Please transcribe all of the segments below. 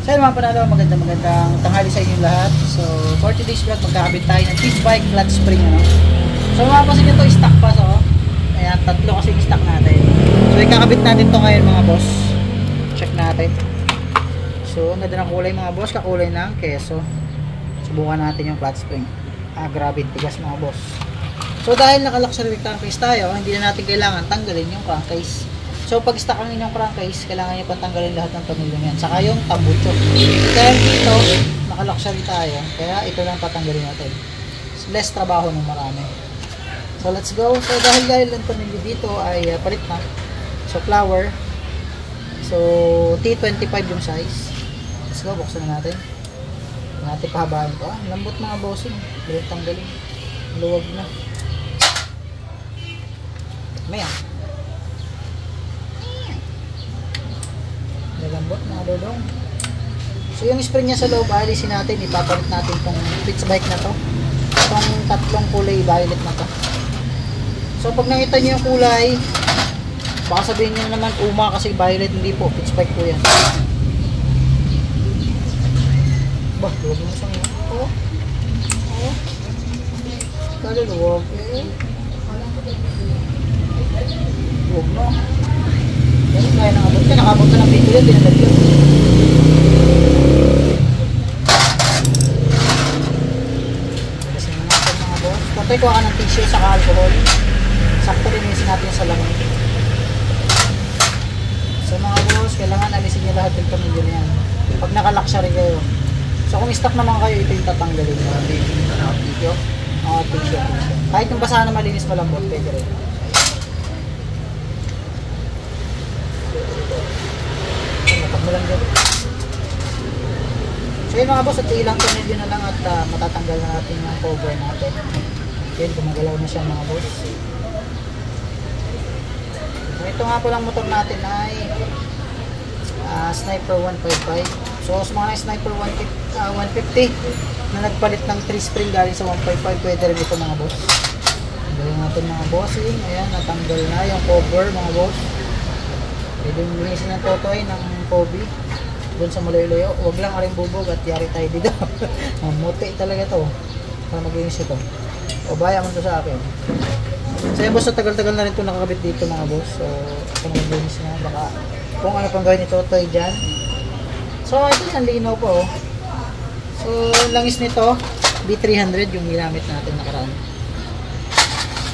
So yun mga panalo, magandang tanghali sa inyo lahat. So for today's vlog, magkakabit tayo ng pitch bike clutch spring, ano. So mapapansin nyo to, stock pa, so ayan, tatlo kasi yung stock natin. So ikakabit natin to ngayon mga boss. Check natin. So ang ganda ng kulay mga boss, kakulay ng keso. Subukan natin yung clutch spring. Grabe tigas mga boss. So dahil naka-luxury crankcase tayo, hindi na natin kailangan tanggalin yung crankcase. So pag stock ang inyong crankcase, kailangan nyo pantanggalin lahat ng tornilyo yan. Saka yung tambucho. Dahil dito, naka-luxury tayo, kaya ito lang patanggalin natin. Less trabaho ng marami. So let's go. So dahil ang tornilyo dito ay palit na. So flower. So T25 yung size. Let's go, buksan na natin. Natin pahabaan ko. Lambot mga bossing. Bilang tanggalin. Luwag na. Maya. Lambot mga dodong. So yung spring niya sa loob, alisin natin. Ipapalit natin itong pitch bike na to. Itong tatlong kulay violet na to. So pag nakita niyo yung kulay, baka sabihin niyo naman uma kasi violet, hindi po, pitch bike po yan. Bah, luwag mo sa mga. Oh. Luwag eh. Luwag mo. Yan, kaya nakabot ka. Nakabot ka ng video yan, dinadal yun. Kasi natin mga boss. Patay kuha ka ng tissue sa alcohol. Sakto linisin natin sa laman. So mga boss, kailangan alisin nyo lahat yung pamilya na yan. Pag naka-luxury kayo. So kung stock naman kayo, ito yung tatanggalin. Tissue. Tissue. Kahit yung basahan na malinis malambot, pwede rin. Mo lang dyan. So yun mga boss, at ilang tornilyo na lang at matatanggal na natin yung cover natin. Yun, gumagalaw na siya mga boss. So ito nga po lang motor natin ay Sniper 155. So sa mga Sniper 150 na nagpalit ng 3 spring galing sa 155, pwede rin ito mga boss. Tanggalin natin mga bossing. Ayan, natanggal na yung cover mga boss. Pwede linisin ng totoy ng Kobe doon sa malayo-layo. Huwag lang aring bubog at yari tayo dito. Mamuti talaga to para maglinis ito. O baya mo to sa akin. So yun boss, tagal-tagal na rin ito nakakabit dito mga boss. So ako na maglinis na. Baka kung ano pang gawin ni totoy dyan. So ito isang linaw po. So langis nito B300 yung ginamit natin nakaraan.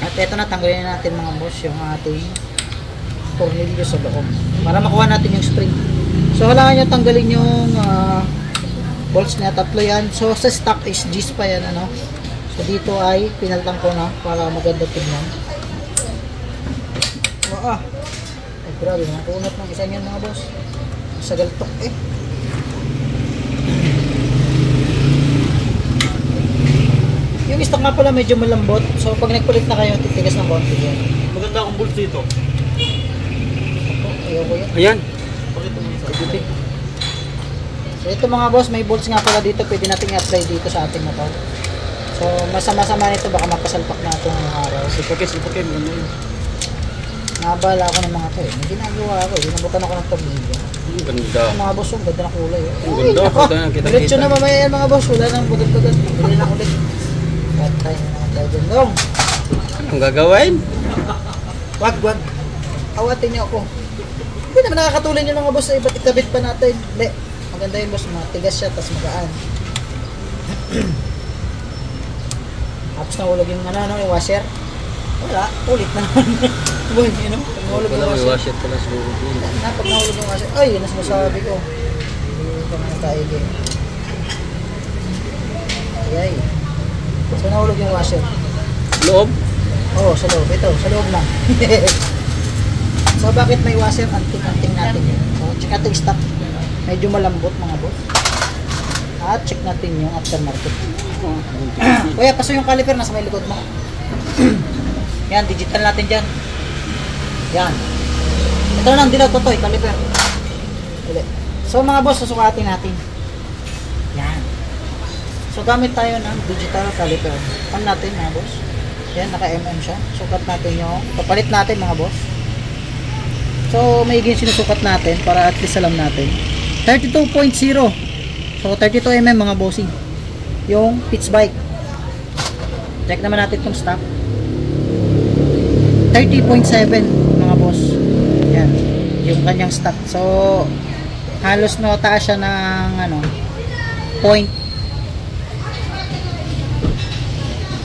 At ito na, tanggalin natin mga boss yung ating tornilyo sa loob para makuha natin yung spring. So kailangan nyo tanggalin yung bolts na tatlo yan. So sa stock is G's pa yan, ano. So dito ay pinaltang ko na para maganda tingnan. Ay grabe, nakunat ng isa yan mga boss. Sa galtok eh. Yung stock nga pala medyo malambot. So pag nagpalit na kayo, titigas ng konti yan. Maganda akong bolts dito. Ayan. So ito mga boss, may bolts nga pala dito, pwede natin i-apply dito sa ating motor. So masama-sama nito, baka mapasalpak na itong araw. Ipakis, maganda yun. Nabala ako ng mga to eh. May ginagawa ako eh. Nabutan ako ng tornilyo. Ang ganda. Mga boss, ang ganda ng kulay eh. Ang ganda, kita-kita. Diretso na mamaya yan mga boss, wala nang bugat-bugat. Bili lang ulit. Patay na naman tayo dyan. Dong! Anong gagawin? Wag. Awatin niyo ako. Hindi naman nakakatulin yung mga boss sa iba't ikabit pa natin. Hindi. Maganda yung boss, matigas siya, tapos magaan. Tapos nahulog yung yung washer. Wala, ulit na naman. Buhin yun, no? Pag nahulog yung washer. Pala siguro. Pag nahulog yung washer. Ay, yun ang sinasabi ko. Hindi pa nga tayo din. Ayay. So nahulog yung washer. Loob? Oo, sa loob. Ito, sa loob lang. So bakit may washer? Anting natin yun. So check natin stock. Medyo malambot mga boss. At check natin yung aftermarket. Kuya, paso yung caliper nasa may likod mo. Yan, digital natin dyan. Yan. Ito na ang dilaw to to, caliper. So mga boss, susukatin natin. Yan. So gamit tayo ng digital caliper. Pan natin mga boss. Yan, naka-mm siya. Sukat natin yung, papalit natin mga boss. So, maiging sinusukat natin para at least alam natin. 32.0. So 32mm mga bossing. Yung pitch bike. Check naman natin itong stock. 30.7 mga boss. Yan. Yung kanyang stock. So halos taas siya ng point.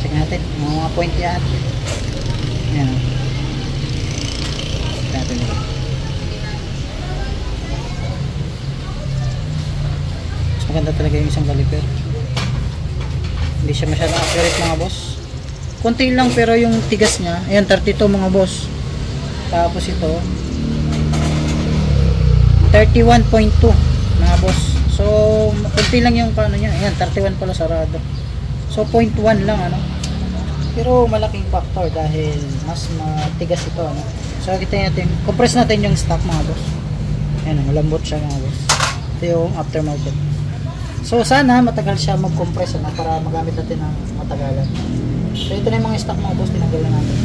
Check natin. Mga point yan. Yan. Check natin. Mas maganda talaga yung isang caliper. Hindi siya masyadong accurate mga boss. Konti lang pero yung tigas niya, ayan 32 mga boss. Tapos ito 31.2 mga boss. So konti lang yung niya. Ayan 31 pala sarado. So 0.1 lang Pero malaking factor dahil mas matigas ito So kita natin, compress natin yung stock mga boss. Ayan, malambot siya mga boss. Ito yung aftermarket. So sana matagal siya mag-compress para magamit natin ng matagalan. So ito na yung mga stock mga boss, tinanggal na natin.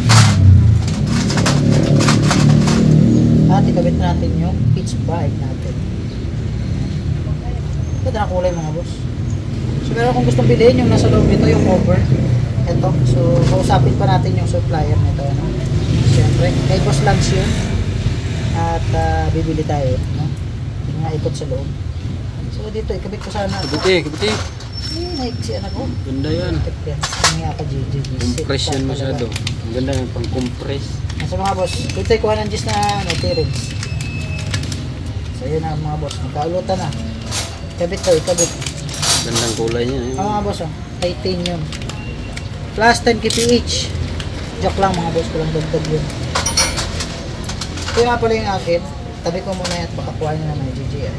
At ikabit natin yung pitch bike natin. Ito na kulay mga boss. So pero kung gustong bilhin yung nasa loob nito yung cover. Ito. So kausapin pa natin yung supplier nito. Siyempre, kay Boss Lance yun. At bibili tayo. Yung nga ikot sa loob. So dito, ikabit ko sana. Kabuti. Naiksi ko. Ganda yan. Hindi ako Compress yan masyado. Ang ganda yung pang-compress. So mga boss, dito kuha ng gis na T-Rex. So yun na mga boss, magkaulutan na. Ikabit. Gandang kulay niya. Mga boss, titanium. Plus 10 kph. Joke lang mga boss, kulang dagdag yun. Ito nga pala yung akin. Tabi ko muna yan at baka kuha nyo na ng GGI.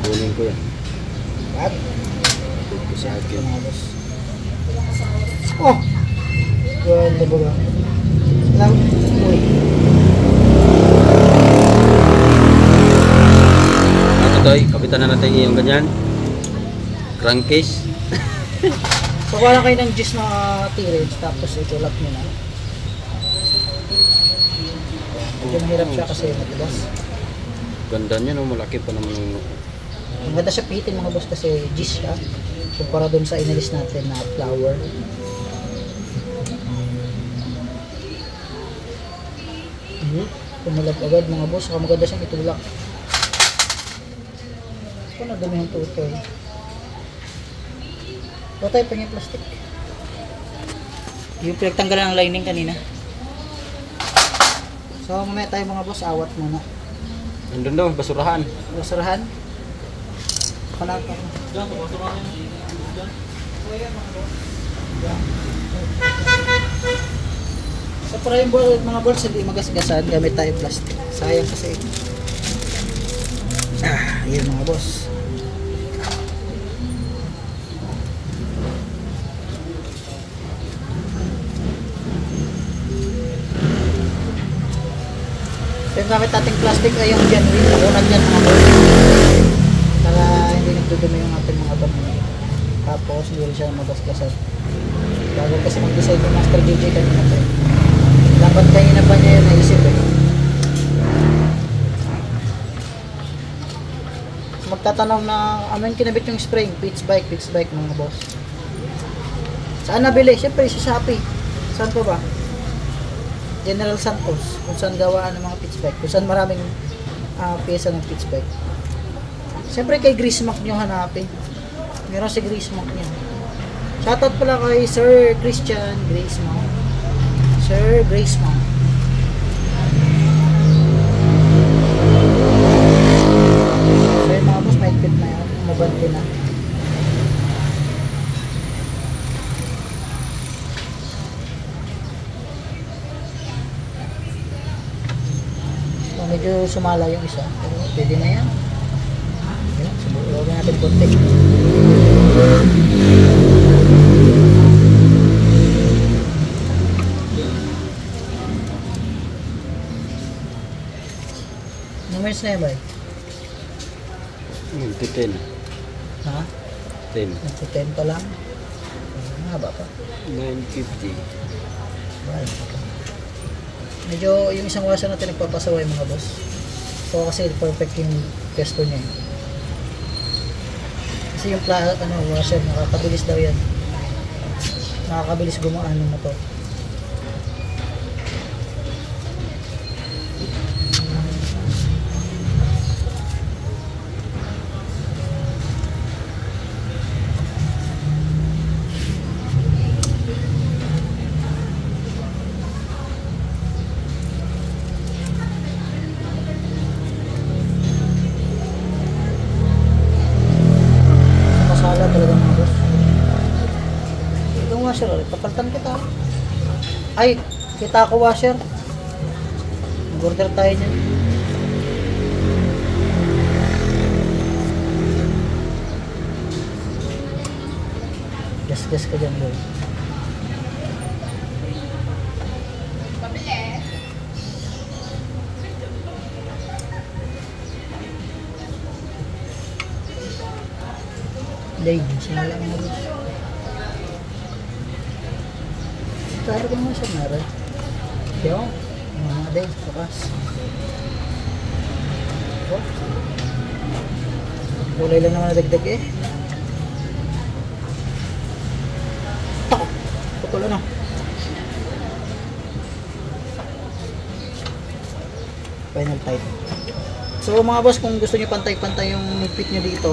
Kunin ko yan. At Kunin ko sa akin. mga boss. Oh! Ganda ba ba? Lang, uy. Toy, kapitan na natin yung ganyan. Crankcase. So wala kayo ng gis na T-Rex tapos itulap nyo na. Medyo mahirap siya kasi matigas. Ganda niya no, malaki pa naman yung Maganda siya pihitin mga boss kasi gis siya. Kumpara dun sa inalis natin na flower. Kumalab agad mga boss, saka maganda siyang itulak. Ito na dumi yung tutoy. Ito tayo pang yung plastic. Yung pinagtanggalan ng lining kanina. So mamaya tayo mga boss, awat muna. Nandun daw, basurahan. Basurahan? Kalat ako. Diyan, basurahan yun. Diyan. So yan mga boss. So para yung mga balls hindi magasgasan, gamit tayo plastic. Sayang kasi. Yan mga boss. Yung gamit nating plastic ay yung genuine. Nakunan yan mga boss. Para hindi nagdudumi yung ating mga dami. Tapos hindi siya magasgasan. Bago kasi mag-decide yung Master DJ kanina tayo. Dapat kanina pa niya yun naisip Magtatanong na ano yung kinabit yung spring, pitch bike mga boss. Saan nabili? Siyempre sa Shopee. Saan pa ba? General Santos, kung saan gawaan ng mga pitch bike, kung saan maraming pyesa ng pitch bike. Siyempre kay Grismack nyo hanapin. Meron si Grismack nyo. Shoutout pala kay Sir Christian Grismack. Sir Grismack. So yung mga boss, mahigpit na yan. Mabante na. So, medyo sumala yung isa. Pero pwede na yan. Ayan, subukan natin konti. Numbers na yan ba? 10. Ha? 10. 10 pa lang? Haba pa. 950. Medyo yung isang washer natin nagpapasaway mga boss. So kasi perfect yung pesto niya. Kasi yung washer, nakakabilis daw yan. Nakakabilis gumaan ng motor. Masala talaga mga boss. Itong washer ulit, papalitan kita. Ay, kita ako washer. Mag-order tayo niyan. Gas-gas ka dyan, boy. Day, sinala mga boss. Claro ko naman siya meron. Yo, mga day, bukas. Oh. Kulay lang naman nadagdag eh. Tako! Putol ano. Final type. So mga boss, kung gusto nyo pantay-pantay yung fit nyo dito,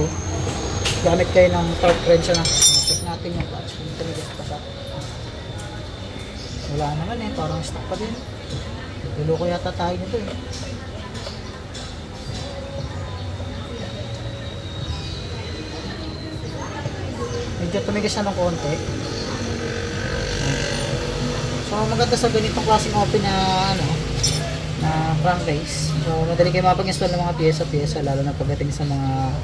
gamit kayo ng torque wrench na. Check natin yung patch kung tumigas pa siya. Wala naman eh, parang stock pa din. Luloko yata tayo nito eh. Medyo tumigas na ng konti. So maganda sa ganitong klaseng open na na crankcase. So madali kayo mapag-install ng mga pyesa-pyesa, lalo na pagdating sa mga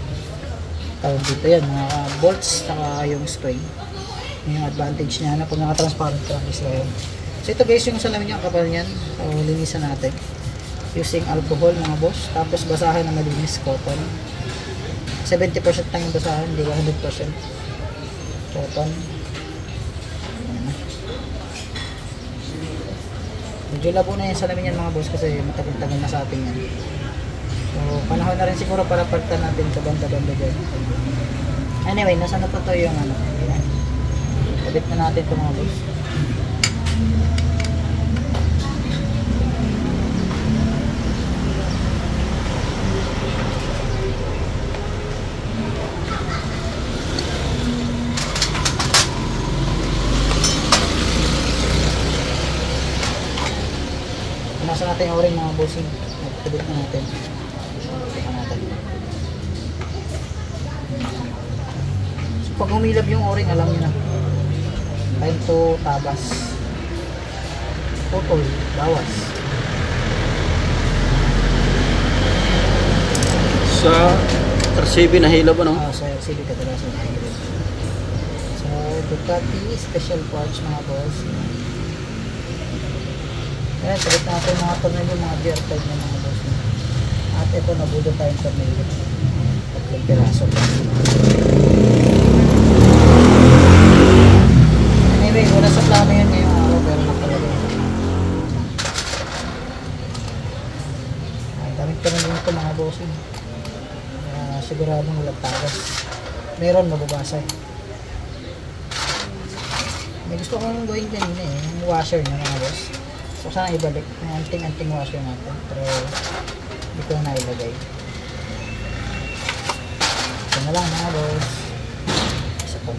tawag dito yan, mga bolts saka yung spring. Yung advantage niya na pag naka-transparent crankcase lang yun. So ito guys, yung salamin niya, ang kapal niyan. So linisan natin using alcohol mga boss, tapos basahan na malinis, cotton. 70% lang yung basahan, hindi ka 100% cotton. Medyo labo na yung salamin yan mga boss kasi matagal-tagal na sa atin yan. So panahon na rin siguro para palitan natin sa banda-banda dyan. Anyway, nasa na pa to yung yan. Kabit na natin ito mga boss. Nasa natin yung o-ring mga bossing. Nagkabit na natin. Tingnan natin. So pag humilab yung o-ring, alam nyo na. Time to tabas. Putol, bawas. Sa RCB na hilab ano? Sa RCB kadalasan. So Ducati special parts mga boss. Ayan, salit natin mga tornilyo, mga gear type na mga boss. At ito, nabudol tayong tornilyo. 3 piraso. Anyway, wala sa plano yan ngayong araw, pero nakalagay. Damit ka na din ito mga boss. Siguradong walang tagas. Meron, mababasa. May gusto kong gawin kanina eh, yung washer niya mga boss. So sana ibalik yung anting-anting washer natin, pero hindi ko na ilagay. Ito na lang mga boss. Isa pa.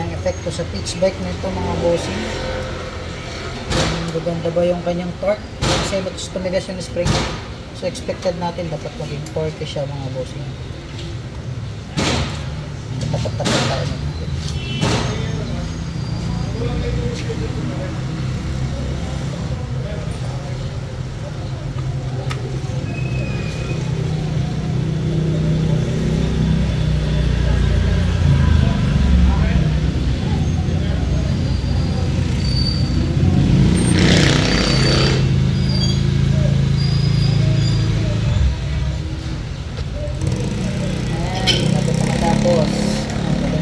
Ang epekto sa pitch bike na ito mga bossing. Gaganda ba yung kanyang torque? Kasi tumigas yung spring. So expected natin dapat maging torque siya mga bossing. Tapat-tapat tayo natin.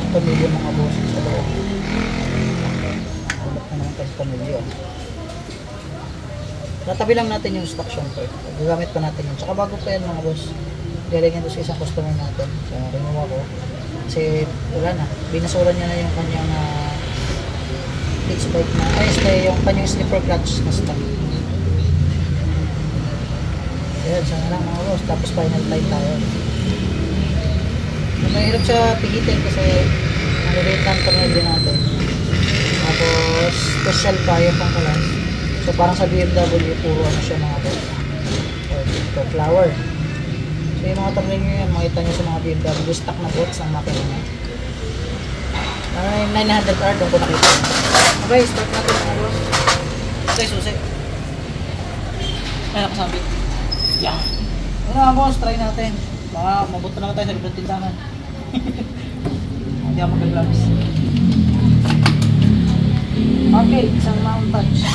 Pamilya mga boss sa loob. Ulit na naman kasi pamilya. Tatabi lang natin yung stock syempre. Gagamit pa natin yun. Tsaka bago pa yan mga boss. Galing ito sa isang customer natin. So, rinuha ko. Kasi wala na. Binasuran niya na yung kanyang pitch bike na. Yung kanyang slipper clutch na stock. Ayan, sana lang mga boss. Tapos final time tayo. Mahirap siya pigitin kasi naliliit lang tornil din natin. Tapos special pa yung pangkalas. So parang sa BMW puro ano siya mga boss. Ito flower. So yung mga tornil nyo yan, makita nyo sa mga BMW stock na bots ang makina nyo. Yung 900R doon ko nakita. Okay, start natin mga boss. Susi. Ay, nakasabi. Yan. Ano mga boss, try natin. Baka mabuto naman tayo sa librang tindahan. Hindi ako mag-gloves. Okay, isang mount touch.